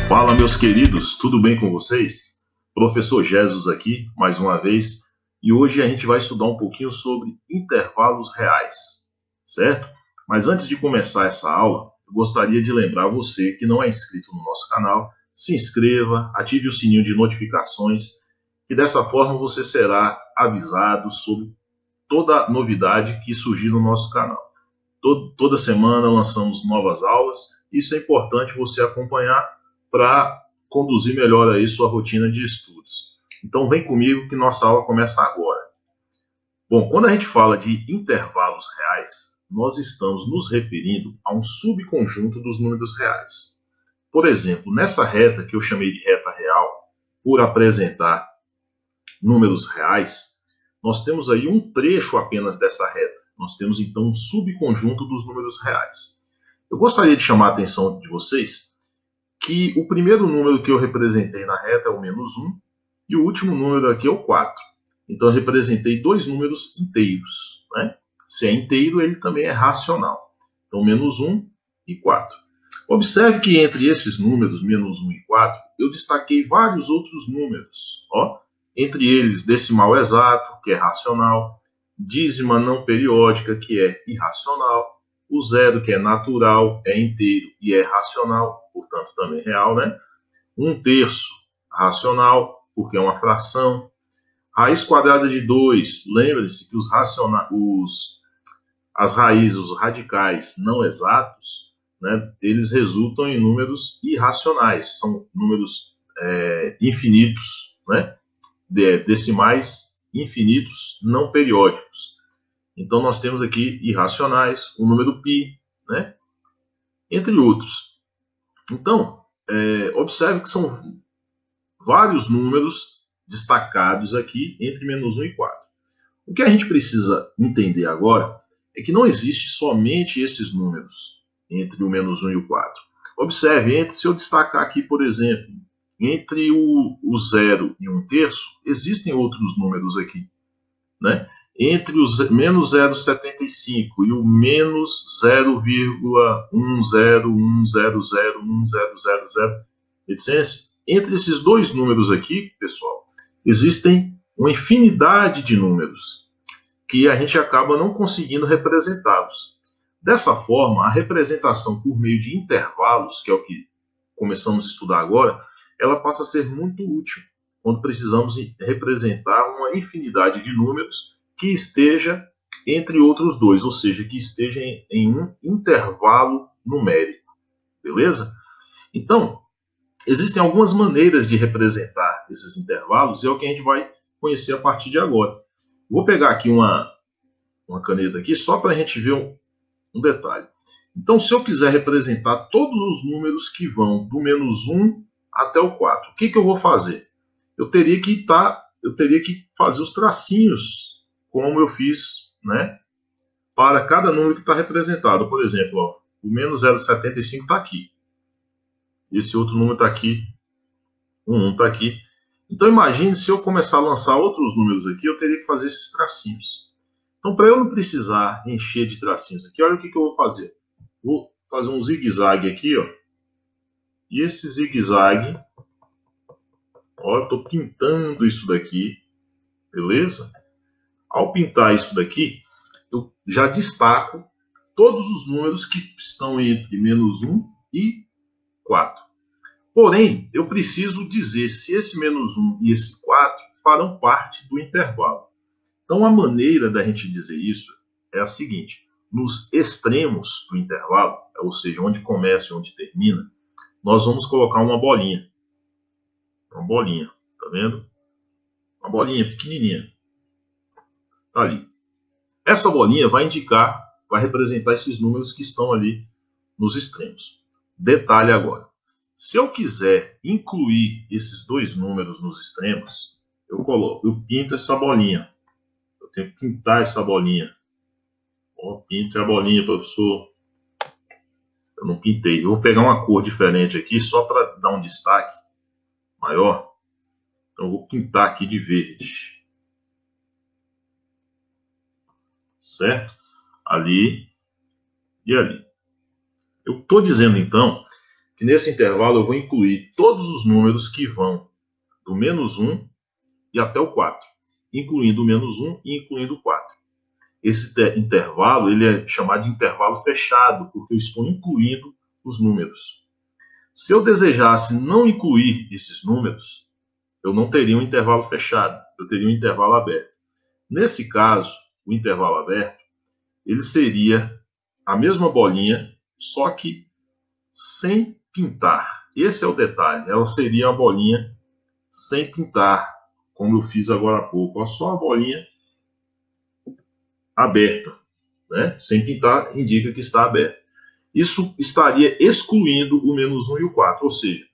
Fala, meus queridos, tudo bem com vocês? Professor Jesus aqui, mais uma vez, e hoje a gente vai estudar um pouquinho sobre intervalos reais, certo? Mas antes de começar essa aula, eu gostaria de lembrar você que não é inscrito no nosso canal, se inscreva, ative o sininho de notificações, e dessa forma você será avisado sobre toda novidade que surgir no nosso canal. Toda semana lançamos novas aulas, isso é importante você acompanhar para conduzir melhor aí sua rotina de estudos. Então vem comigo que nossa aula começa agora. Bom, quando a gente fala de intervalos reais, nós estamos nos referindo a um subconjunto dos números reais. Por exemplo, nessa reta que eu chamei de reta real, por apresentar números reais, nós temos aí um trecho apenas dessa reta. Nós temos então um subconjunto dos números reais. Eu gostaria de chamar a atenção de vocês que o primeiro número que eu representei na reta é o -1 e o último número aqui é o 4. Então eu representei dois números inteiros, né? Se é inteiro, ele também é racional. Então -1 e 4. Observe que entre esses números, -1 e 4, eu destaquei vários outros números. Ó, entre eles, decimal exato, que é racional, dízima não periódica, que é irracional, o zero, que é natural, é inteiro e é racional, portanto também real, né? 1/3, racional, porque é uma fração. Raiz quadrada de 2, lembre-se que as raízes, os radicais não exatos, né, eles resultam em números irracionais, são números infinitos, né? Decimais infinitos não periódicos. Então nós temos aqui irracionais, o número π, né? Entre outros. Então, observe que são vários números destacados aqui entre -1 e 4. O que a gente precisa entender agora é que não existe somente esses números entre o -1 e o 4. Observe, se eu destacar aqui, por exemplo, entre o 0 e 1/3, existem outros números aqui, né? Entre os -0,75 e o -0,1010001000, etc. Entre esses dois números aqui, pessoal, existem uma infinidade de números que a gente acaba não conseguindo representá-los. Dessa forma, a representação por meio de intervalos, que é o que começamos a estudar agora, ela passa a ser muito útil quando precisamos representar uma infinidade de números que esteja entre outros dois, ou seja, que esteja em um intervalo numérico, beleza? Então, existem algumas maneiras de representar esses intervalos e é o que a gente vai conhecer a partir de agora. Vou pegar aqui uma caneta aqui só para a gente ver um detalhe. Então, se eu quiser representar todos os números que vão do -1 até o 4, o que eu vou fazer? Eu teria que fazer os tracinhos como eu fiz, né, para cada número que está representado. Por exemplo, ó, o -0,75 está aqui. Esse outro número está aqui. O 1 está aqui. Então, imagine se eu começar a lançar outros números aqui, eu teria que fazer esses tracinhos. Então, para eu não precisar encher de tracinhos aqui, olha o que eu vou fazer. Vou fazer um zigue-zague aqui, ó. E esse zigue-zague, ó, eu estou pintando isso daqui, beleza? Ao pintar isso daqui, eu já destaco todos os números que estão entre -1 e 4. Porém, eu preciso dizer se esse -1 e esse 4 farão parte do intervalo. Então, a maneira da gente dizer isso é a seguinte: nos extremos do intervalo, ou seja, onde começa e onde termina, nós vamos colocar uma bolinha. Uma bolinha, tá vendo? Uma bolinha pequenininha. Tá ali. Essa bolinha vai representar esses números que estão ali nos extremos. Detalhe agora. Se eu quiser incluir esses dois números nos extremos, eu pinto essa bolinha. Eu tenho que pintar essa bolinha. Ó, pinte a bolinha, professor. Eu não pintei. Eu vou pegar uma cor diferente aqui só para dar um destaque maior. Então eu vou pintar aqui de verde. Certo? Ali e ali. Eu estou dizendo, então, que nesse intervalo eu vou incluir todos os números que vão do -1 e até o 4, incluindo o -1 e incluindo o 4. Esse intervalo ele é chamado de intervalo fechado, porque eu estou incluindo os números. Se eu desejasse não incluir esses números, eu não teria um intervalo fechado, eu teria um intervalo aberto. Nesse caso, o intervalo aberto, ele seria a mesma bolinha, só que sem pintar. Esse é o detalhe, ela seria a bolinha sem pintar, como eu fiz agora há pouco. Ó, só a bolinha aberta, né? Sem pintar indica que está aberta. Isso estaria excluindo o -1 e o 4, ou seja,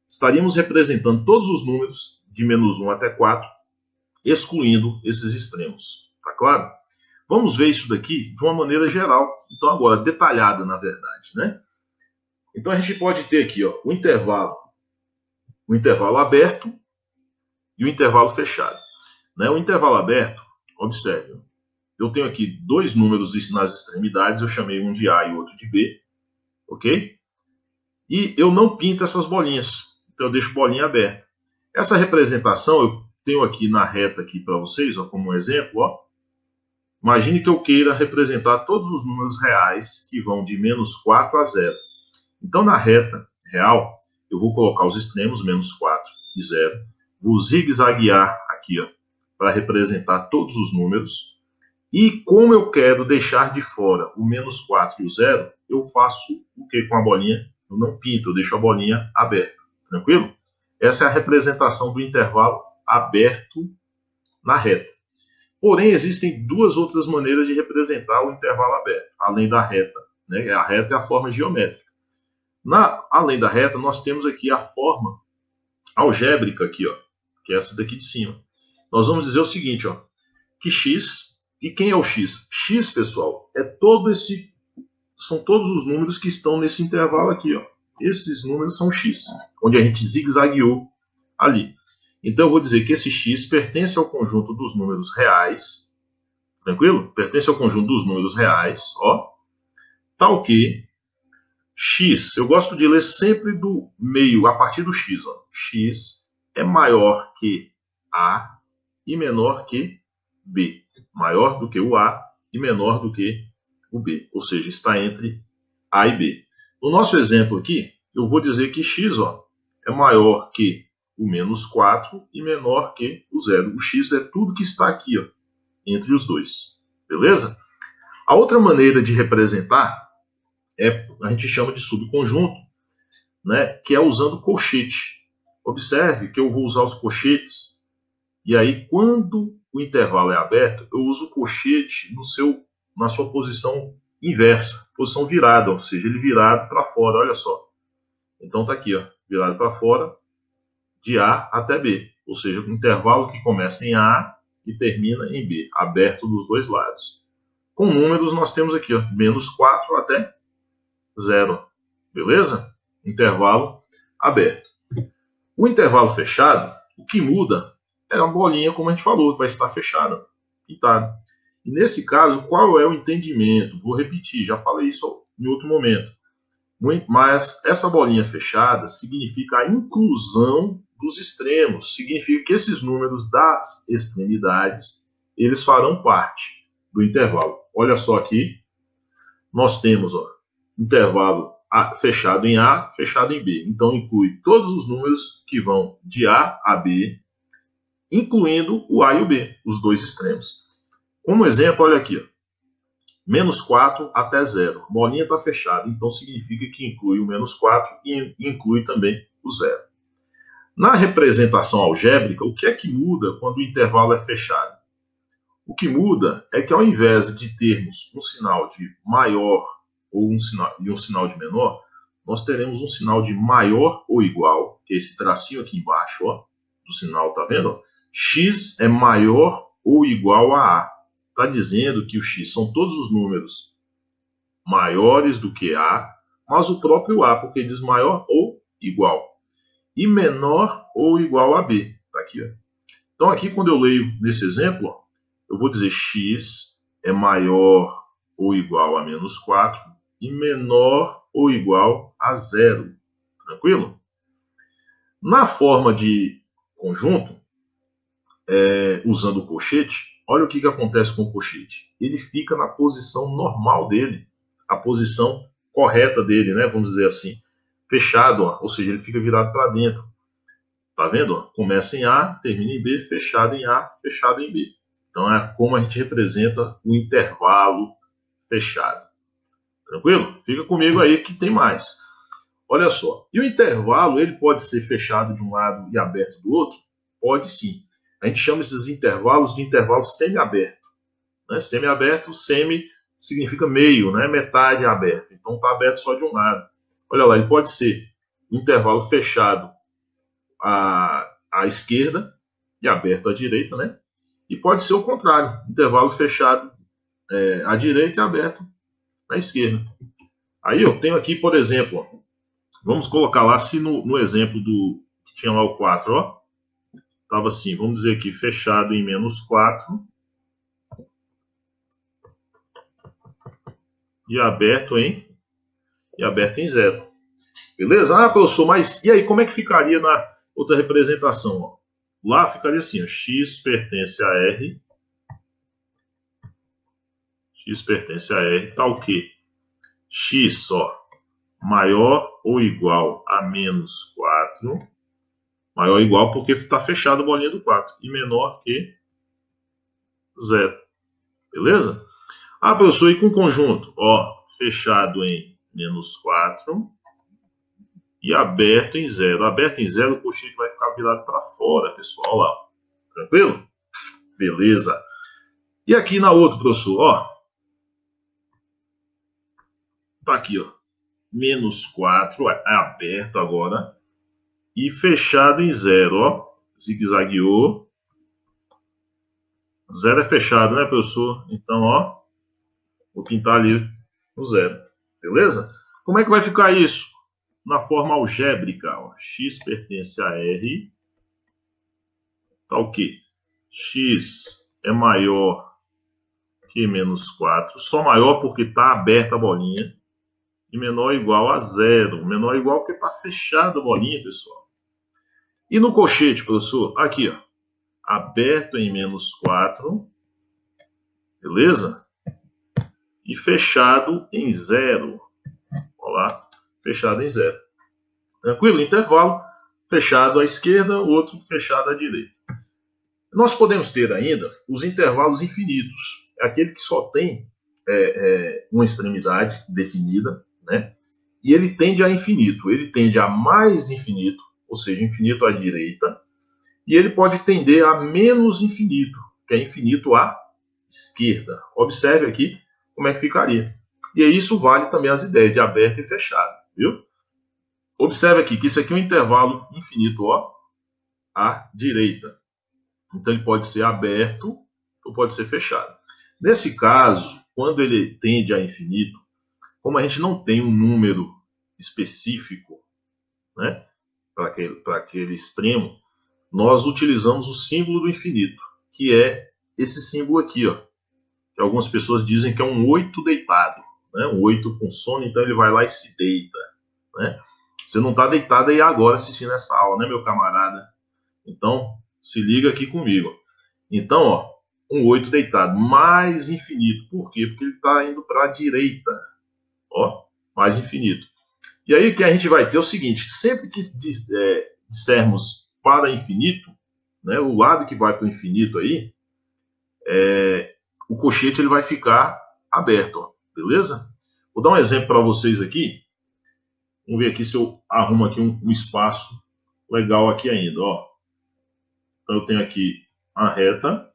estaríamos representando todos os números de -1 até 4, excluindo esses extremos. Tá claro? Vamos ver isso daqui de uma maneira geral, então agora detalhada, na verdade, né? Então a gente pode ter aqui, ó, o intervalo aberto e o intervalo fechado, né? O intervalo aberto, observe, eu tenho aqui dois números nas extremidades, eu chamei um de A e o outro de B, ok? E eu não pinto essas bolinhas, então eu deixo bolinha aberta. Essa representação eu tenho aqui na reta aqui para vocês, ó, como um exemplo, ó. Imagine que eu queira representar todos os números reais que vão de -4 a 0. Então na reta real, eu vou colocar os extremos, -4 e 0. Vou zigue-zaguear aqui, ó, para representar todos os números. E como eu quero deixar de fora o -4 e o 0, eu faço o que com a bolinha? Eu não pinto, eu deixo a bolinha aberta. Tranquilo? Essa é a representação do intervalo aberto na reta. Porém, existem duas outras maneiras de representar o intervalo aberto, além da reta, né? A reta é a forma geométrica. Além da reta, nós temos aqui a forma algébrica, aqui, ó, que é essa daqui de cima. Nós vamos dizer o seguinte, ó, que x, e quem é o x? X, pessoal, são todos os números que estão nesse intervalo aqui, ó. Esses números são x, onde a gente zigue-zagueou ali. Então eu vou dizer que esse x pertence ao conjunto dos números reais, tranquilo? Pertence ao conjunto dos números reais, ó, tal que x, eu gosto de ler sempre do meio, a partir do x, ó. X é maior que A e menor que B. Maior do que o A e menor do que o B. Ou seja, está entre A e B. No nosso exemplo aqui, eu vou dizer que x, ó, é maior que o -4 e menor que o 0. O x é tudo que está aqui, ó, entre os dois. Beleza? A outra maneira de representar a gente chama de subconjunto, né, que é usando colchete. Observe que eu vou usar os colchetes, e aí quando o intervalo é aberto, eu uso o colchete na sua posição inversa, posição virada, ou seja, ele virado para fora, olha só. Então tá aqui, ó, virado para fora, de A até B, ou seja, um intervalo que começa em A e termina em B, aberto dos dois lados. Com números nós temos aqui, ó, -4 até 0, beleza? Intervalo aberto. O intervalo fechado, o que muda é a bolinha, como a gente falou, que vai estar fechada, pintada. E nesse caso, qual é o entendimento? Vou repetir, já falei isso em outro momento. Mas essa bolinha fechada significa a inclusão dos extremos, significa que esses números das extremidades, eles farão parte do intervalo. Olha só aqui, nós temos, ó, intervalo fechado em A, fechado em B. Então, inclui todos os números que vão de A a B, incluindo o A e o B, os dois extremos. Como exemplo, olha aqui, ó, -4 até 0. A bolinha está fechada, então significa que inclui o -4 e inclui também o 0. Na representação algébrica, o que é que muda quando o intervalo é fechado? O que muda é que ao invés de termos um sinal de maior ou um sinal de menor, nós teremos um sinal de maior ou igual, que é esse tracinho aqui embaixo, ó, do sinal, tá vendo? X é maior ou igual a A. Está dizendo que o x são todos os números maiores do que A, mas o próprio A, porque diz maior ou igual. E menor ou igual a B. Tá aqui, ó. Então aqui quando eu leio nesse exemplo, ó, eu vou dizer x é maior ou igual a -4 e menor ou igual a 0. Tranquilo? Na forma de conjunto, usando o colchete, olha o que acontece com o colchete. Ele fica na posição normal dele, a posição correta dele, né? Vamos dizer assim, fechado, ó, ou seja, ele fica virado para dentro. Tá vendo? Ó? Começa em A, termina em B, fechado em A, fechado em B. Então é como a gente representa o intervalo fechado. Tranquilo? Fica comigo aí que tem mais. Olha só, e o intervalo, ele pode ser fechado de um lado e aberto do outro? Pode sim. A gente chama esses intervalos de intervalo semi-aberto. Né? Semi-aberto, semi significa meio, né? Metade aberto. Então está aberto só de um lado. Olha lá, ele pode ser intervalo fechado à esquerda e aberto à direita, né? E pode ser o contrário, intervalo fechado à direita e aberto à esquerda. Aí eu tenho aqui, por exemplo, ó, vamos colocar lá, se no exemplo do que tinha lá o 4, ó, estava assim, vamos dizer aqui, fechado em menos 4 e aberto em 0. Beleza? Ah, professor, mas e aí, como é que ficaria na outra representação? Ó? Lá ficaria assim, ó, x pertence a R, x pertence a R, tá o quê? X, ó, maior ou igual a menos 4, maior ou igual porque está fechado a bolinha do 4, e menor que 0. Beleza? Ah, professor, e com conjunto? Ó, fechado em menos 4 e aberto em 0. Aberto em 0, o colchete vai ficar virado para fora, pessoal. Olha lá. Tranquilo? Beleza. E aqui na outra, professor, ó. Tá aqui, ó. Menos 4 é aberto agora. E fechado em 0, ó. Zigue-zagueou. 0 é fechado, né, professor? Então, ó. Vou pintar ali no 0. Beleza? Como é que vai ficar isso? Na forma algébrica, ó. X pertence a R. Tá o quê? X é maior que menos 4. Só maior porque está aberta a bolinha. E menor ou igual a 0. Menor ou igual porque está fechada a bolinha, pessoal. E no colchete, professor? Aqui, ó. Aberto em menos 4. Beleza? E fechado em 0. Olha lá. Fechado em 0. Tranquilo? Intervalo. Fechado à esquerda, o outro fechado à direita. Nós podemos ter ainda os intervalos infinitos. É aquele que só tem uma extremidade definida, né? E ele tende a infinito. Ele tende a mais infinito, ou seja, infinito à direita, e ele pode tender a menos infinito, que é infinito à esquerda. Observe aqui como é que ficaria. E isso vale também as ideias de aberto e fechado, viu? Observe aqui que isso aqui é um intervalo infinito, ó, à direita. Então ele pode ser aberto ou pode ser fechado. Nesse caso, quando ele tende a infinito, como a gente não tem um número específico, né, para aquele extremo, nós utilizamos o símbolo do infinito, que é esse símbolo aqui, ó, que algumas pessoas dizem que é um 8 deitado, né, um 8 com sono, então ele vai lá e se deita. Né? Você não está deitado aí agora assistindo essa aula, né, meu camarada? Então, se liga aqui comigo. Então, ó, um 8 deitado, mais infinito. Por quê? Porque ele está indo para a direita. Ó, mais infinito. E aí o que a gente vai ter é o seguinte, sempre que dissermos para infinito, né, o lado que vai para o infinito aí, o colchete ele vai ficar aberto, ó, beleza? Vou dar um exemplo para vocês aqui. Vamos ver aqui se eu arrumo aqui um espaço legal aqui ainda, ó. Então eu tenho aqui a reta,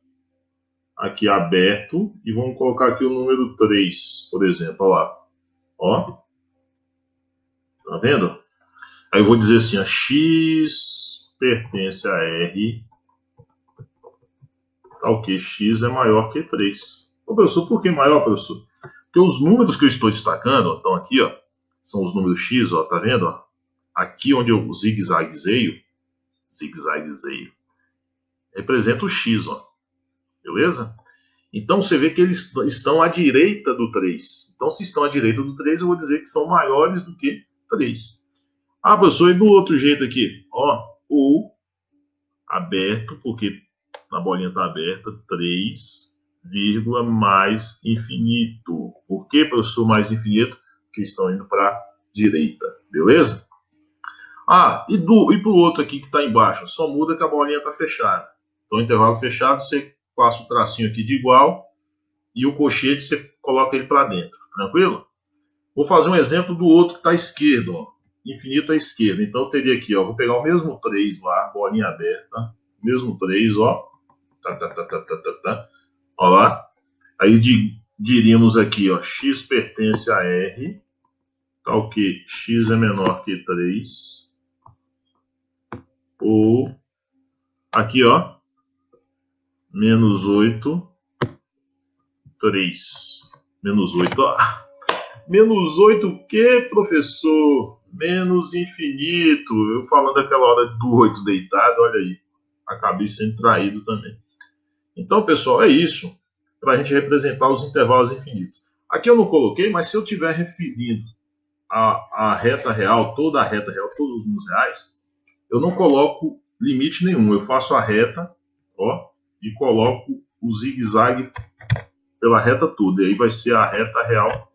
aqui aberto, e vamos colocar aqui o número 3, por exemplo, ó lá. Ó. Tá vendo? Aí eu vou dizer assim, ó, x pertence a R, tá o que? X é maior que 3. Ô, professor, por que maior, professor? Porque os números que eu estou destacando, ó, estão aqui, ó, são os números x, ó, tá vendo? Ó? Aqui onde eu zigue-zagueio, representa o x, ó, beleza? Então você vê que eles estão à direita do 3. Então se estão à direita do 3, eu vou dizer que são maiores do que 3. Ah, professor, e do outro jeito aqui? Ó, o aberto, porque a bolinha está aberta, 3, mais infinito. Por que, professor, mais infinito? Porque estão indo para a direita, beleza? Ah, e para o outro aqui que está embaixo? Só muda que a bolinha está fechada. Então, intervalo fechado, você passa o tracinho aqui de igual e o colchete você coloca ele para dentro, tranquilo? Vou fazer um exemplo do outro que está à esquerda, ó. Infinito à esquerda. Então, eu teria aqui, ó, vou pegar o mesmo 3 lá, bolinha aberta, mesmo 3, ó. Ó lá. Aí diríamos aqui, ó, x pertence a R, tal que x é menor que 3, ou aqui, ó, menos 8, 3. Menos 8, ó. Menos 8 o quê, professor? Menos infinito. Eu falando aquela hora do 8 deitado, olha aí. Acabei sendo traído também. Então, pessoal, é isso para a gente representar os intervalos infinitos. Aqui eu não coloquei, mas se eu estiver referindo a reta real, toda a reta real, todos os números reais, eu não coloco limite nenhum. Eu faço a reta, ó, e coloco o zigue-zague pela reta toda. E aí vai ser a reta real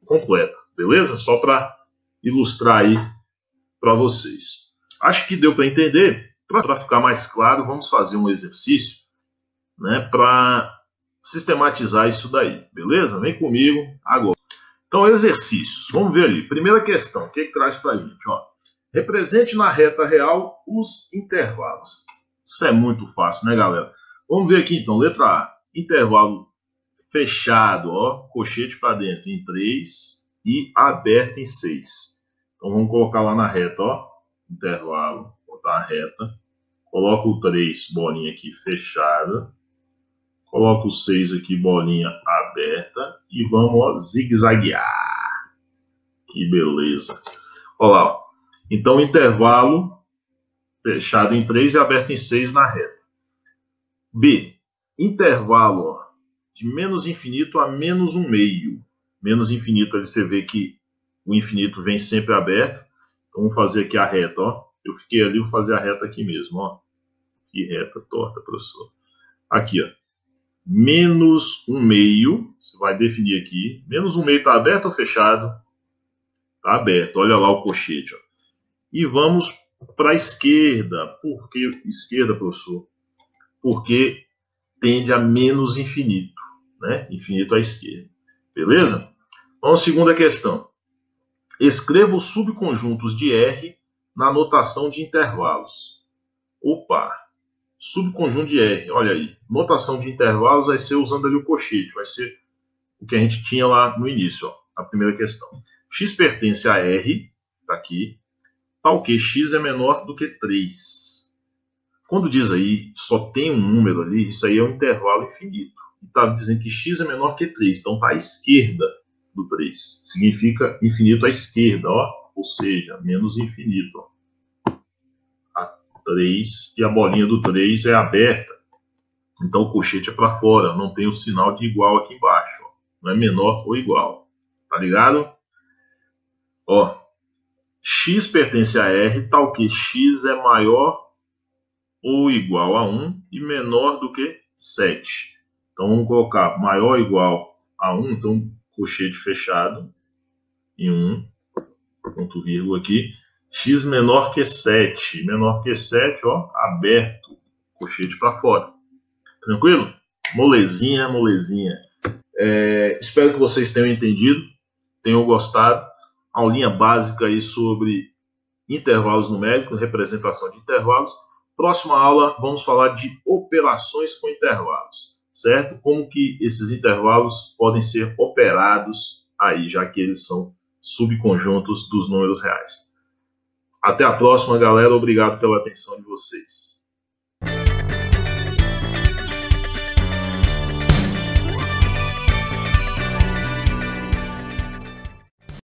completa, beleza? Só para ilustrar aí para vocês. Acho que deu para entender. Para ficar mais claro, vamos fazer um exercício, né, para sistematizar isso daí, beleza? Vem comigo agora. Então, exercícios. Vamos ver ali. Primeira questão, o que traz para a gente? Ó, represente na reta real os intervalos. Isso é muito fácil, né, galera? Vamos ver aqui, então. Letra A. Intervalo fechado, ó, colchete para dentro em 3 e aberto em 6. Então, vamos colocar lá na reta, ó. Intervalo, botar a reta. Coloco o 3, bolinha aqui fechada. Coloco o 6 aqui, bolinha aberta. E vamos, ó, zigue-zaguear. Que beleza. Olha lá, ó. Então, intervalo fechado em 3 e aberto em 6 na reta. B. Intervalo, ó, de menos infinito a menos 1/2. Menos infinito, ali você vê que o infinito vem sempre aberto. Então, vamos fazer aqui a reta, ó. Eu fiquei ali, vou fazer a reta aqui mesmo, ó. Que reta torta, professor. Aqui, ó. Menos 1/2, você vai definir aqui. Menos 1/2 está aberto ou fechado? Está aberto, olha lá o colchete, ó. E vamos para a esquerda. Por que esquerda, professor? Porque tende a menos infinito, né? Infinito à esquerda. Beleza? Vamos à segunda questão. Escreva os subconjuntos de R na notação de intervalos. Opa! Subconjunto de R, olha aí. Notação de intervalos vai ser usando ali o colchete. Vai ser o que a gente tinha lá no início, ó, a primeira questão. X pertence a R, tá aqui, tal que x é menor do que 3. Quando diz aí, só tem um número ali, isso aí é um intervalo infinito. E está dizendo que x é menor que 3, então está à esquerda do 3. Significa infinito à esquerda, ó, ou seja, menos infinito. Ó. A 3 e a bolinha do 3 é aberta. Então o colchete é para fora, não tem o sinal de igual aqui embaixo. Ó. Não é menor ou igual. Tá ligado? Ó, x pertence a R, tal que x é maior ou igual a 1 e menor do que 7. Então, vamos colocar maior ou igual a 1, então, colchete fechado, em 1, ponto vírgula aqui, x menor que 7. Menor que 7, ó, aberto, colchete para fora. Tranquilo? Molezinha, molezinha. Espero que vocês tenham entendido, tenham gostado. Aulinha básica aí sobre intervalos numéricos, representação de intervalos. Próxima aula, vamos falar de operações com intervalos, certo? Como que esses intervalos podem ser operados aí, já que eles são subconjuntos dos números reais. Até a próxima, galera. Obrigado pela atenção de vocês.